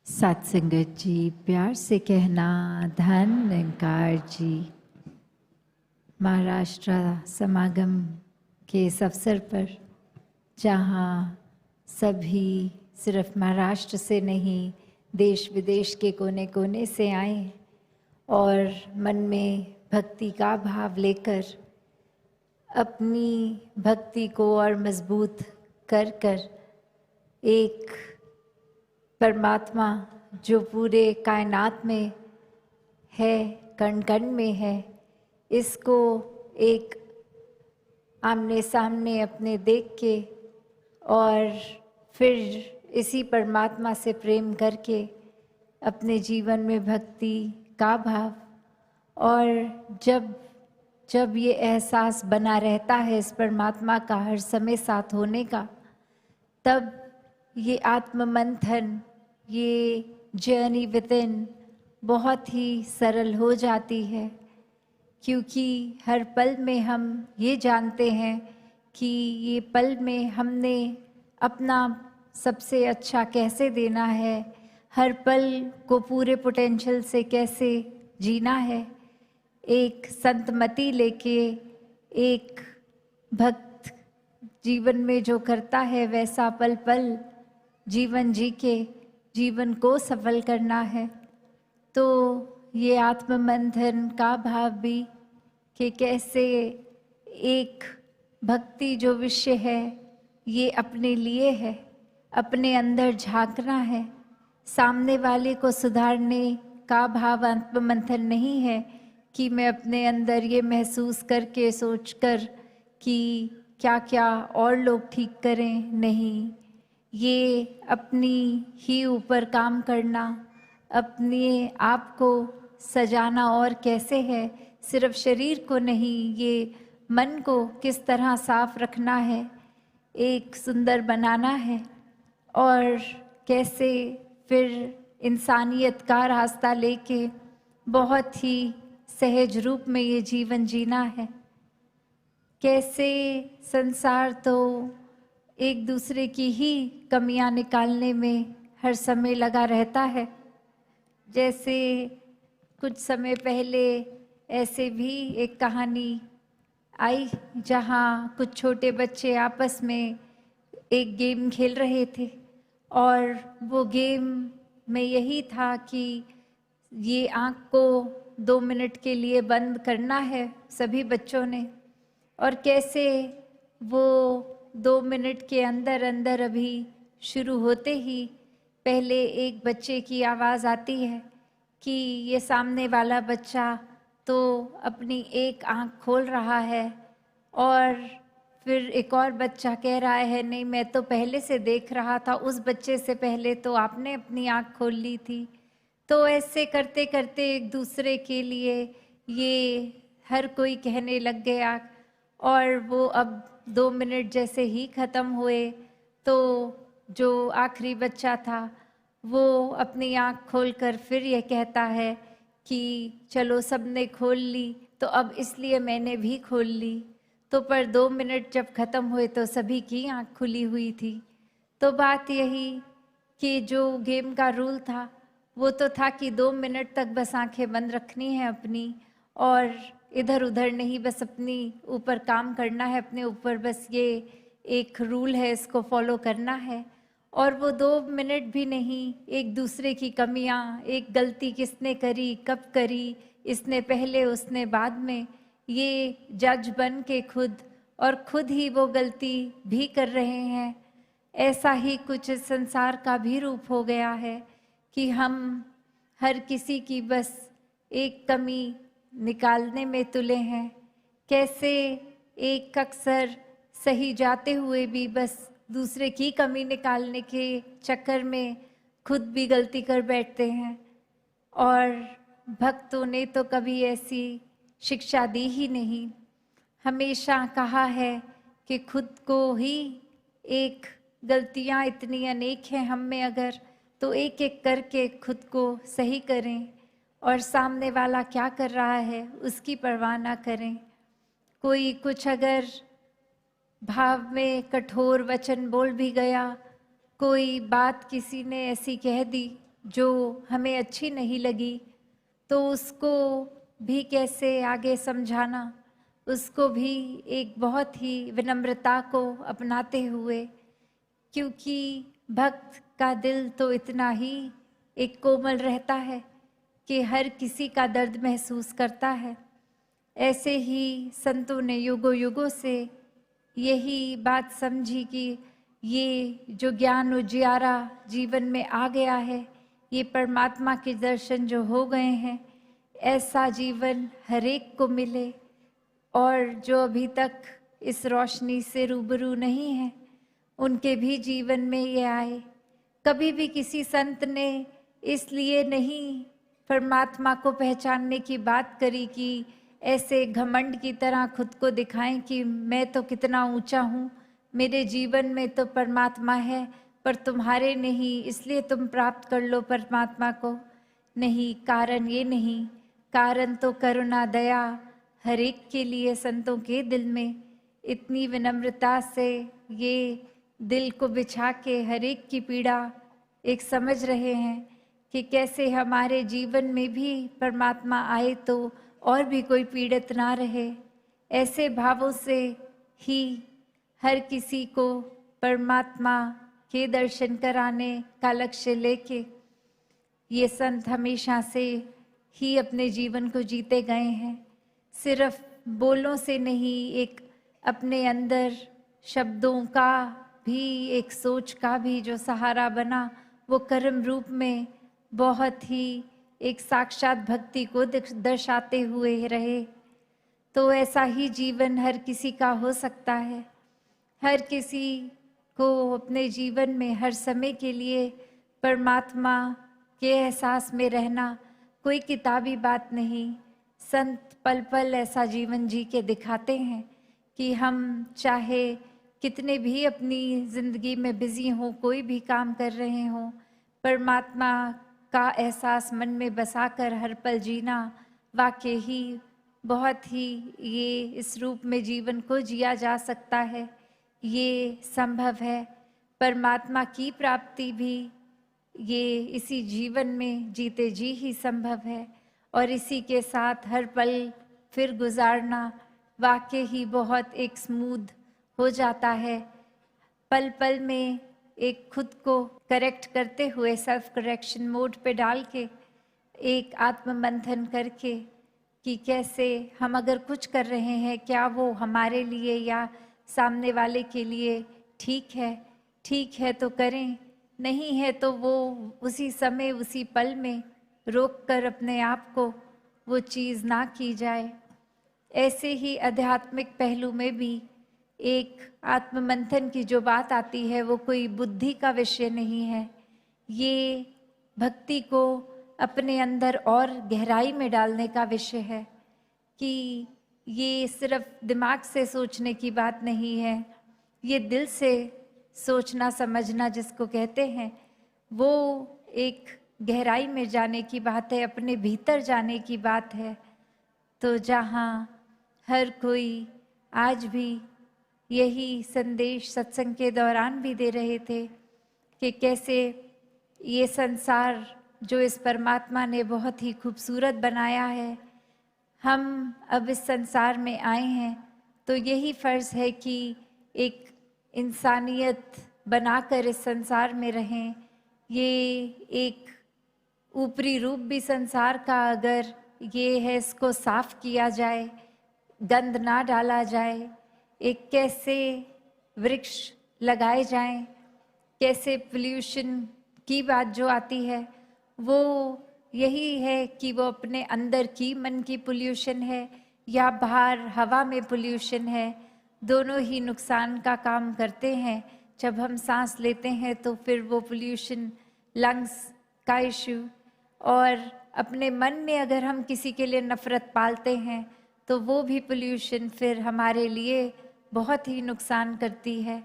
सत संगत जी, प्यार से कहना धन निरंकार जी। महाराष्ट्र समागम के इस अवसर पर, जहाँ सभी सिर्फ महाराष्ट्र से नहीं, देश विदेश के कोने कोने से आए और मन में भक्ति का भाव लेकर अपनी भक्ति को और मजबूत कर कर एक परमात्मा जो पूरे कायनात में है, कण कण में है, इसको एक आमने सामने अपने देख के और फिर इसी परमात्मा से प्रेम करके अपने जीवन में भक्ति का भाव, और जब जब ये एहसास बना रहता है इस परमात्मा का हर समय साथ होने का, तब ये आत्म मंथन, ये जर्नी विद इन बहुत ही सरल हो जाती है। क्योंकि हर पल में हम ये जानते हैं कि ये पल में हमने अपना सबसे अच्छा कैसे देना है, हर पल को पूरे पोटेंशियल से कैसे जीना है। एक संतमति लेके एक भक्त जीवन में जो करता है वैसा पल पल जीवन जी के जीवन को सफल करना है। तो ये आत्ममंथन का भाव भी कि कैसे एक भक्ति जो विषय है ये अपने लिए है, अपने अंदर झांकना है। सामने वाले को सुधारने का भाव आत्ममंथन नहीं है कि मैं अपने अंदर ये महसूस करके सोचकर कि क्या क्या और लोग ठीक करें, नहीं। ये अपनी ही ऊपर काम करना, अपने आप को सजाना और कैसे है, सिर्फ शरीर को नहीं, ये मन को किस तरह साफ रखना है, एक सुंदर बनाना है, और कैसे फिर इंसानियत का रास्ता लेके बहुत ही सहज रूप में ये जीवन जीना है। कैसे संसार तो एक दूसरे की ही कमियां निकालने में हर समय लगा रहता है। जैसे कुछ समय पहले ऐसे भी एक कहानी आई जहाँ कुछ छोटे बच्चे आपस में एक गेम खेल रहे थे, और वो गेम में यही था कि ये आँख को 2 मिनट के लिए बंद करना है सभी बच्चों ने, और कैसे वो 2 मिनट के अंदर अंदर अभी शुरू होते ही पहले एक बच्चे की आवाज़ आती है कि ये सामने वाला बच्चा तो अपनी एक आँख खोल रहा है, और फिर एक और बच्चा कह रहा है नहीं, मैं तो पहले से देख रहा था, उस बच्चे से पहले तो आपने अपनी आँख खोल ली थी। तो ऐसे करते करते एक दूसरे के लिए ये हर कोई कहने लग गया, और वो अब 2 मिनट जैसे ही ख़त्म हुए तो जो आखिरी बच्चा था वो अपनी आँख खोलकर फिर ये कहता है कि चलो सबने खोल ली तो अब इसलिए मैंने भी खोल ली। तो पर 2 मिनट जब ख़त्म हुए तो सभी की आँख खुली हुई थी। तो बात यही कि जो गेम का रूल था वो तो था कि 2 मिनट तक बस आंखें बंद रखनी है अपनी, और इधर उधर नहीं, बस अपनी ऊपर काम करना है, अपने ऊपर बस ये एक रूल है, इसको फॉलो करना है। और वो 2 मिनट भी नहीं, एक दूसरे की कमियां, एक गलती किसने करी, कब करी, इसने पहले उसने बाद में, ये जज बन के खुद और खुद ही वो गलती भी कर रहे हैं। ऐसा ही कुछ इस संसार का भी रूप हो गया है कि हम हर किसी की बस एक कमी निकालने में तुले हैं। कैसे एक अक्सर सही जाते हुए भी बस दूसरे की कमी निकालने के चक्कर में खुद भी गलती कर बैठते हैं। और भक्तों ने तो कभी ऐसी शिक्षा दी ही नहीं, हमेशा कहा है कि खुद को ही एक गलतियां इतनी अनेक हैं हम में, अगर तो एक एक करके खुद को सही करें और सामने वाला क्या कर रहा है उसकी परवाह ना करें। कोई कुछ अगर भाव में कठोर वचन बोल भी गया, कोई बात किसी ने ऐसी कह दी जो हमें अच्छी नहीं लगी, तो उसको भी कैसे आगे समझाना, उसको भी एक बहुत ही विनम्रता को अपनाते हुए, क्योंकि भक्त का दिल तो इतना ही एक कोमल रहता है कि हर किसी का दर्द महसूस करता है। ऐसे ही संतों ने युगों युगों से यही बात समझी कि ये जो ज्ञान उजियारा जीवन में आ गया है, ये परमात्मा के दर्शन जो हो गए हैं, ऐसा जीवन हर एक को मिले। और जो अभी तक इस रोशनी से रूबरू नहीं है, उनके भी जीवन में ये आए। कभी भी किसी संत ने इसलिए नहीं परमात्मा को पहचानने की बात करी कि ऐसे घमंड की तरह खुद को दिखाएं कि मैं तो कितना ऊंचा हूँ, मेरे जीवन में तो परमात्मा है, पर तुम्हारे नहीं, इसलिए तुम प्राप्त कर लो परमात्मा को। नहीं, कारण ये नहीं, कारण तो करुणा दया हर एक के लिए संतों के दिल में इतनी विनम्रता से ये दिल को बिछा के हर एक की पीड़ा एक समझ रहे हैं कि कैसे हमारे जीवन में भी परमात्मा आए तो और भी कोई पीड़ित ना रहे। ऐसे भावों से ही हर किसी को परमात्मा के दर्शन कराने का लक्ष्य लेके ये संत हमेशा से ही अपने जीवन को जीते गए हैं। सिर्फ बोलों से नहीं, एक अपने अंदर शब्दों का भी, एक सोच का भी जो सहारा बना, वो कर्म रूप में बहुत ही एक साक्षात भक्ति को दर्शाते हुए रहे। तो ऐसा ही जीवन हर किसी का हो सकता है। हर किसी को अपने जीवन में हर समय के लिए परमात्मा के एहसास में रहना कोई किताबी बात नहीं। संत पल पल ऐसा जीवन जी के दिखाते हैं कि हम चाहे कितने भी अपनी ज़िंदगी में बिज़ी हों, कोई भी काम कर रहे हों, परमात्मा का एहसास मन में बसाकर हर पल जीना वाकई ही बहुत ही ये इस रूप में जीवन को जिया जा सकता है, ये संभव है। परमात्मा की प्राप्ति भी ये इसी जीवन में जीते जी ही संभव है, और इसी के साथ हर पल फिर गुजारना वाकई ही बहुत एक स्मूथ हो जाता है। पल पल में एक खुद को करेक्ट करते हुए सेल्फ करेक्शन मोड पे डाल के एक आत्म मंथन करके कि कैसे हम अगर कुछ कर रहे हैं, क्या वो हमारे लिए या सामने वाले के लिए ठीक है। ठीक है तो करें, नहीं है तो वो उसी समय उसी पल में रोक कर अपने आप को वो चीज़ ना की जाए। ऐसे ही आध्यात्मिक पहलू में भी एक आत्ममंथन की जो बात आती है, वो कोई बुद्धि का विषय नहीं है। ये भक्ति को अपने अंदर और गहराई में डालने का विषय है कि ये सिर्फ दिमाग से सोचने की बात नहीं है, ये दिल से सोचना समझना जिसको कहते हैं, वो एक गहराई में जाने की बात है, अपने भीतर जाने की बात है। तो जहाँ हर कोई आज भी यही संदेश सत्संग के दौरान भी दे रहे थे कि कैसे ये संसार जो इस परमात्मा ने बहुत ही खूबसूरत बनाया है, हम अब इस संसार में आए हैं तो यही फ़र्ज़ है कि एक इंसानियत बनाकर इस संसार में रहें। ये एक ऊपरी रूप भी संसार का अगर ये है, इसको साफ किया जाए, गंद ना डाला जाए, एक कैसे वृक्ष लगाए जाएं, कैसे पोल्यूशन की बात जो आती है वो यही है कि वो अपने अंदर की मन की पोल्यूशन है या बाहर हवा में पोल्यूशन है, दोनों ही नुकसान का काम करते हैं। जब हम सांस लेते हैं तो फिर वो पोल्यूशन लंग्स का इशू, और अपने मन में अगर हम किसी के लिए नफ़रत पालते हैं तो वो भी पोल्यूशन फिर हमारे लिए बहुत ही नुकसान करती है।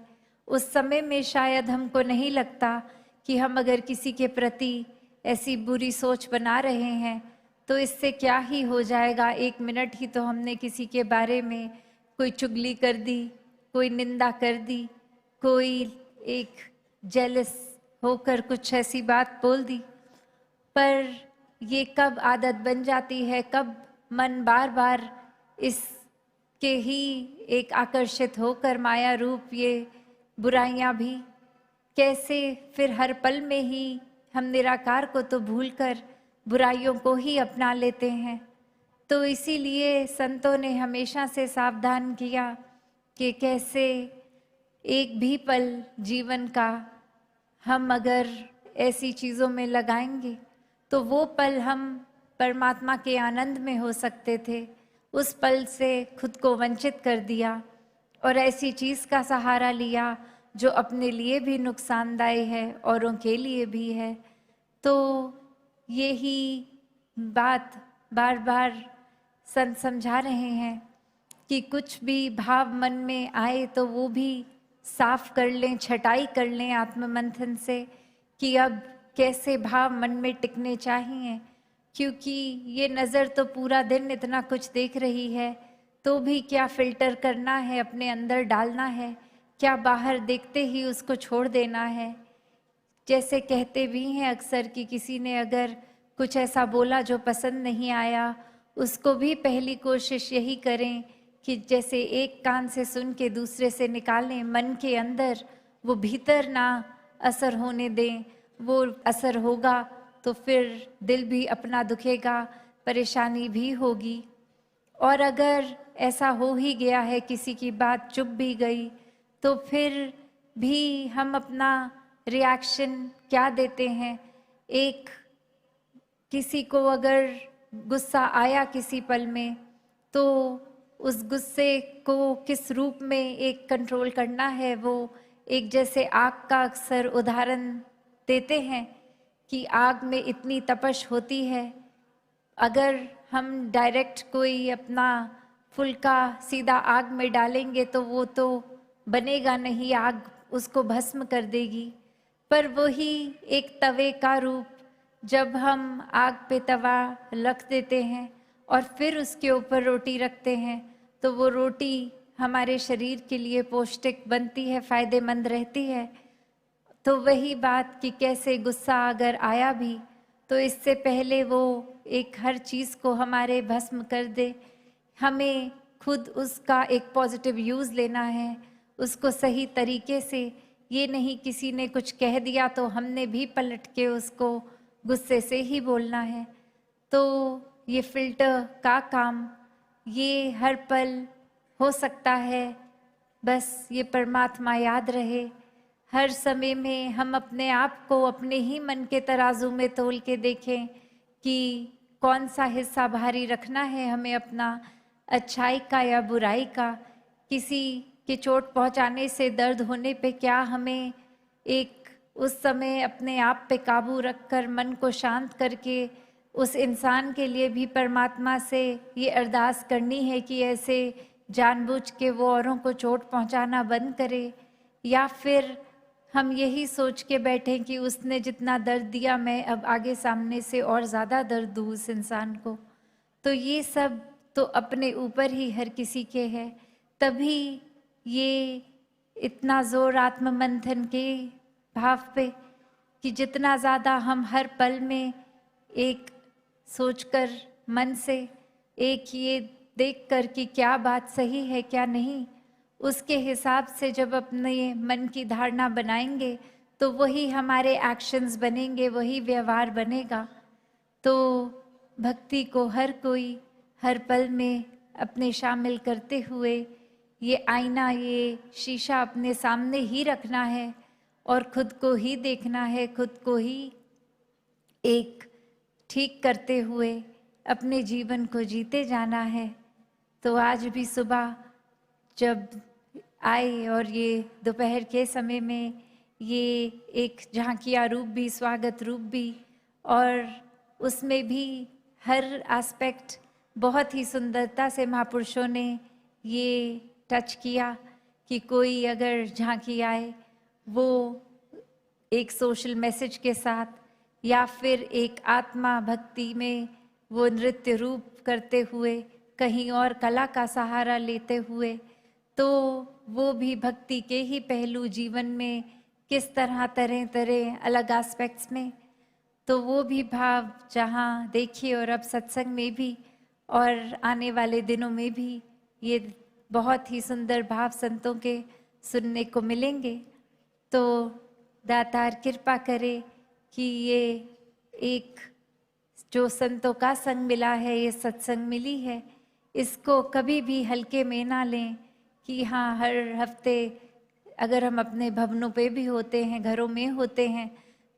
उस समय में शायद हमको नहीं लगता कि हम अगर किसी के प्रति ऐसी बुरी सोच बना रहे हैं तो इससे क्या ही हो जाएगा, 1 मिनट ही तो हमने किसी के बारे में कोई चुगली कर दी, कोई निंदा कर दी, कोई एक जेलस होकर कुछ ऐसी बात बोल दी, पर ये कब आदत बन जाती है, कब मन बार बार इसके ही एक आकर्षित होकर माया रूप ये बुराइयां भी, कैसे फिर हर पल में ही हम निराकार को तो भूलकर बुराइयों को ही अपना लेते हैं। तो इसीलिए संतों ने हमेशा से सावधान किया कि कैसे एक भी पल जीवन का हम अगर ऐसी चीज़ों में लगाएंगे तो वो पल हम परमात्मा के आनंद में हो सकते थे। उस पल से खुद को वंचित कर दिया और ऐसी चीज़ का सहारा लिया जो अपने लिए भी नुकसानदायी है, औरों के लिए भी है। तो यही बात बार बार संत समझा रहे हैं कि कुछ भी भाव मन में आए तो वो भी साफ कर लें, छटाई कर लें आत्ममंथन से कि अब कैसे भाव मन में टिकने चाहिए। क्योंकि ये नज़र तो पूरा दिन इतना कुछ देख रही है, तो भी क्या फिल्टर करना है, अपने अंदर डालना है, क्या बाहर देखते ही उसको छोड़ देना है। जैसे कहते भी हैं अक्सर कि किसी ने अगर कुछ ऐसा बोला जो पसंद नहीं आया, उसको भी पहली कोशिश यही करें कि जैसे एक कान से सुन के दूसरे से निकालें, मन के अंदर वो भीतर ना असर होने दें। वो असर होगा तो फिर दिल भी अपना दुखेगा, परेशानी भी होगी। और अगर ऐसा हो ही गया है, किसी की बात चुप भी गई, तो फिर भी हम अपना रिएक्शन क्या देते हैं। एक किसी को अगर गुस्सा आया किसी पल में, तो उस गुस्से को किस रूप में एक कंट्रोल करना है। वो एक जैसे आग का अक्सर उदाहरण देते हैं कि आग में इतनी तपश होती है, अगर हम डायरेक्ट कोई अपना फुल्का सीधा आग में डालेंगे तो वो तो बनेगा नहीं, आग उसको भस्म कर देगी। पर वही एक तवे का रूप, जब हम आग पे तवा रख देते हैं और फिर उसके ऊपर रोटी रखते हैं, तो वो रोटी हमारे शरीर के लिए पौष्टिक बनती है, फायदेमंद रहती है। तो वही बात कि कैसे गुस्सा अगर आया भी तो इससे पहले वो एक हर चीज़ को हमारे भस्म कर दे, हमें खुद उसका एक पॉजिटिव यूज़ लेना है, उसको सही तरीके से। ये नहीं किसी ने कुछ कह दिया तो हमने भी पलट के उसको गुस्से से ही बोलना है। तो ये फिल्टर का काम ये हर पल हो सकता है, बस ये परमात्मा याद रहे। हर समय में हम अपने आप को अपने ही मन के तराजू में तोल के देखें कि कौन सा हिस्सा भारी रखना है हमें, अपना अच्छाई का या बुराई का। किसी के चोट पहुंचाने से दर्द होने पे क्या हमें एक उस समय अपने आप पे काबू रखकर मन को शांत करके उस इंसान के लिए भी परमात्मा से ये अरदास करनी है कि ऐसे जानबूझ के वो औरों को चोट पहुंचाना बंद करे, या फिर हम यही सोच के बैठें कि उसने जितना दर्द दिया मैं अब आगे सामने से और ज़्यादा दर्द दूँ उस इंसान को। तो ये सब तो अपने ऊपर ही हर किसी के है। तभी ये इतना जोर आत्ममंथन के भाव पे कि जितना ज़्यादा हम हर पल में एक सोचकर मन से एक ये देखकर कि क्या बात सही है क्या नहीं, उसके हिसाब से जब अपने मन की धारणा बनाएंगे तो वही हमारे एक्शंस बनेंगे, वही व्यवहार बनेगा। तो भक्ति को हर कोई हर पल में अपने शामिल करते हुए ये आईना, ये शीशा अपने सामने ही रखना है और खुद को ही देखना है, खुद को ही एक ठीक करते हुए अपने जीवन को जीते जाना है। तो आज भी सुबह जब आए और ये दोपहर के समय में ये एक झांकिया रूप भी, स्वागत रूप भी, और उसमें भी हर एस्पेक्ट बहुत ही सुंदरता से महापुरुषों ने ये टच किया कि कोई अगर झांकी आए वो एक सोशल मैसेज के साथ या फिर एक आत्मा भक्ति में वो नृत्य रूप करते हुए, कहीं और कला का सहारा लेते हुए, तो वो भी भक्ति के ही पहलू जीवन में किस तरह तरह तरह अलग एस्पेक्ट्स में तो वो भी भाव जहाँ देखिए, और अब सत्संग में भी और आने वाले दिनों में भी ये बहुत ही सुंदर भाव संतों के सुनने को मिलेंगे। तो दातार कृपा करे कि ये एक जो संतों का संग मिला है, ये सत्संग मिली है, इसको कभी भी हल्के में ना लें कि हाँ हर हफ्ते अगर हम अपने भवनों पे भी होते हैं, घरों में होते हैं,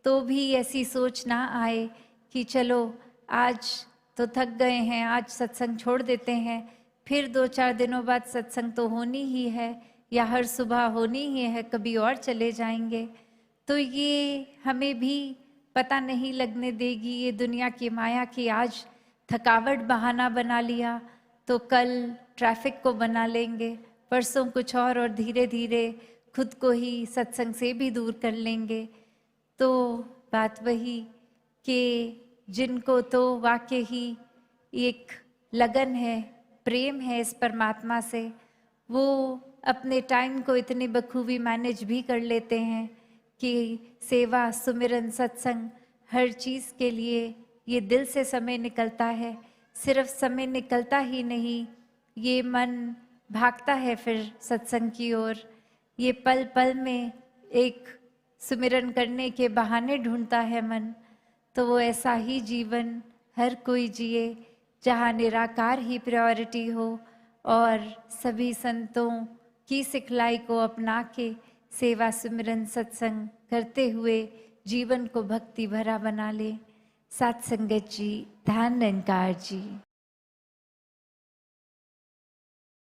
तो भी ऐसी सोच ना आए कि चलो आज तो थक गए हैं, आज सत्संग छोड़ देते हैं, फिर 2-4 दिनों बाद सत्संग तो होनी ही है या हर सुबह होनी ही है, कभी और चले जाएंगे। तो ये हमें भी पता नहीं लगने देगी ये दुनिया की माया कि आज थकावट बहाना बना लिया तो कल ट्रैफिक को बना लेंगे, परसों कुछ और धीरे धीरे खुद को ही सत्संग से भी दूर कर लेंगे। तो बात वही कि जिनको तो वाकई ही एक लगन है, प्रेम है इस परमात्मा से, वो अपने टाइम को इतने बखूबी मैनेज भी कर लेते हैं कि सेवा, सुमिरन, सत्संग हर चीज़ के लिए ये दिल से समय निकलता है। सिर्फ समय निकलता ही नहीं, ये मन भागता है फिर सत्संग की ओर। ये पल पल में एक सुमिरन करने के बहाने ढूंढता है मन। तो वो ऐसा ही जीवन हर कोई जिए जहाँ निराकार ही प्रायोरिटी हो और सभी संतों की सिखलाई को अपना के सेवा, सुमिरन, सत्संग करते हुए जीवन को भक्ति भरा बना ले। साथ संगत जी, धन निरंकार जी।